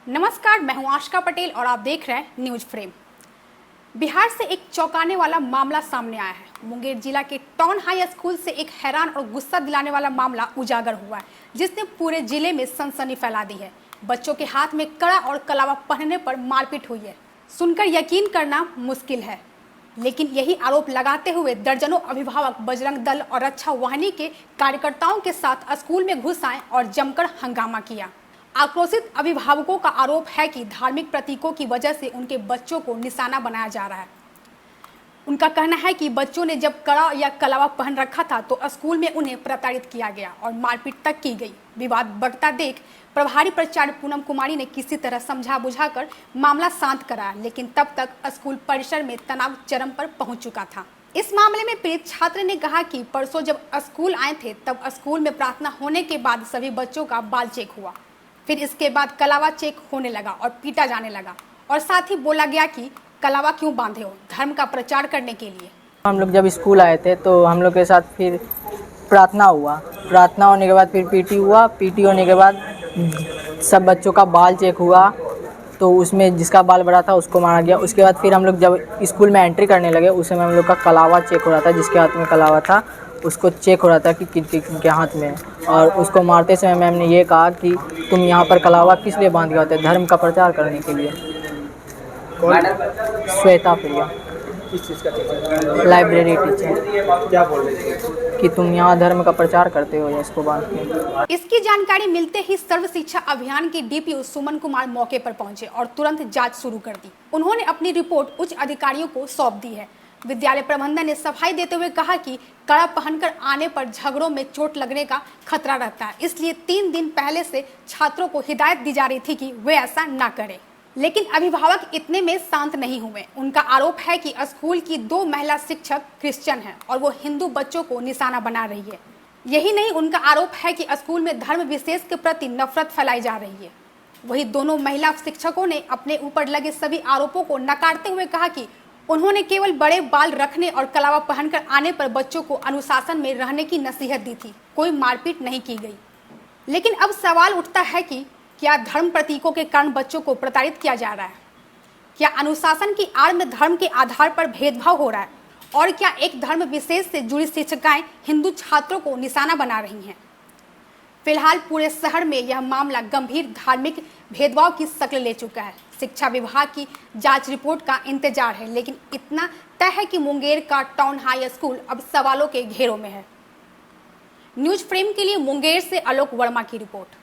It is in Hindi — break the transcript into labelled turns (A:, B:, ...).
A: नमस्कार, मैं हूं आशिका पटेल और आप देख रहे हैं न्यूज फ्रेम। बिहार से एक चौंकाने वाला मामला सामने आया है। मुंगेर जिला के टाउन हाई स्कूल से एक हैरान और गुस्सा दिलाने वाला मामला उजागर हुआ है, जिसने पूरे जिले में सनसनी फैला दी है। बच्चों के हाथ में कड़ा और कलावा पहनने पर मारपीट हुई है। सुनकर यकीन करना मुश्किल है, लेकिन यही आरोप लगाते हुए दर्जनों अभिभावक बजरंग दल और रक्षा वाहिनी के कार्यकर्ताओं के साथ स्कूल में घुस आए और जमकर हंगामा किया। आक्रोशित अभिभावकों का आरोप है कि धार्मिक प्रतीकों की वजह से उनके बच्चों को निशाना बनाया जा रहा है। उनका कहना है कि बच्चों ने जब कड़ा या कलावा पहन रखा था तो स्कूल में उन्हें प्रताड़ित किया गया और मारपीट तक की गई। विवाद बढ़ता देख प्रभारी प्राचार्य पूनम कुमारी ने किसी तरह समझा बुझाकर मामला शांत कराया, लेकिन तब तक स्कूल परिसर में तनाव चरम पर पहुंच चुका था। इस मामले में पीड़ित छात्र ने कहा कि परसों जब स्कूल आए थे तब स्कूल में प्रार्थना होने के बाद सभी बच्चों का बाल चेक हुआ। फिर इसके बाद कलावा चेक होने लगा और पीटा जाने लगा और साथ ही बोला गया कि कलावा क्यों बांधे हो, धर्म का प्रचार करने के लिए।
B: हम लोग जब स्कूल आए थे तो हम लोग के साथ फिर प्रार्थना हुआ। प्रार्थना होने के बाद फिर पीटी हुआ। पीटी होने के बाद सब बच्चों का बाल चेक हुआ, तो उसमें जिसका बाल बड़ा था उसको मारा गया। उसके बाद फिर हम लोग जब स्कूल में एंट्री करने लगे उस समय हम लोग का कलावा चेक हो रहा था। जिसके हाथ में कलावा था उसको चेक हो रहा था कि किनके हाथ में है। और उसको मारते समय मैम ने ये कहा कि तुम यहाँ पर कलावा किस लिए बांध के आते, धर्म का प्रचार करने के लिए। श्वेता प्रिया,
C: किस चीज़ का टीचर?
B: Library teacher.
C: क्या बोल रहे थे
B: कि तुम यहाँ धर्म का प्रचार करते हो या इसको बांध के।
A: इसकी जानकारी मिलते ही सर्व शिक्षा अभियान के डीपीओ सुमन कुमार मौके पर पहुंचे और तुरंत जांच शुरू कर दी। उन्होंने अपनी रिपोर्ट उच्च अधिकारियों को सौंप दी है। विद्यालय प्रबंधन ने सफाई देते हुए कहा कि कड़ा पहनकर आने पर झगड़ों में चोट लगने का खतरा रहता है, इसलिए 3 दिन पहले से छात्रों को हिदायत दी जा रही थी कि वे ऐसा न करें। लेकिन अभिभावक इतने में शांत नहीं हुए। उनका आरोप है कि स्कूल की 2 महिला शिक्षक क्रिश्चियन हैं और वो हिंदू बच्चों को निशाना बना रही है। यही नहीं, उनका आरोप है कि स्कूल में धर्म विशेष के प्रति नफरत फैलाई जा रही है। वही दोनों महिला शिक्षकों ने अपने ऊपर लगे सभी आरोपों को नकारते हुए कहा कि उन्होंने केवल बड़े बाल रखने और कलावा पहनकर आने पर बच्चों को अनुशासन में रहने की नसीहत दी थी, कोई मारपीट नहीं की गई। लेकिन अब सवाल उठता है कि क्या धर्म प्रतीकों के कारण बच्चों को प्रताड़ित किया जा रहा है? क्या अनुशासन की आड़ में धर्म के आधार पर भेदभाव हो रहा है? और क्या एक धर्म विशेष से जुड़ी शिक्षिकाएं हिंदू छात्रों को निशाना बना रही हैं? फिलहाल पूरे शहर में यह मामला गंभीर धार्मिक भेदभाव की शक्ल ले चुका है। शिक्षा विभाग की जांच रिपोर्ट का इंतजार है, लेकिन इतना तय है कि मुंगेर का टाउन हाई स्कूल अब सवालों के घेरों में है। न्यूज फ्रेम के लिए मुंगेर से आलोक वर्मा की रिपोर्ट।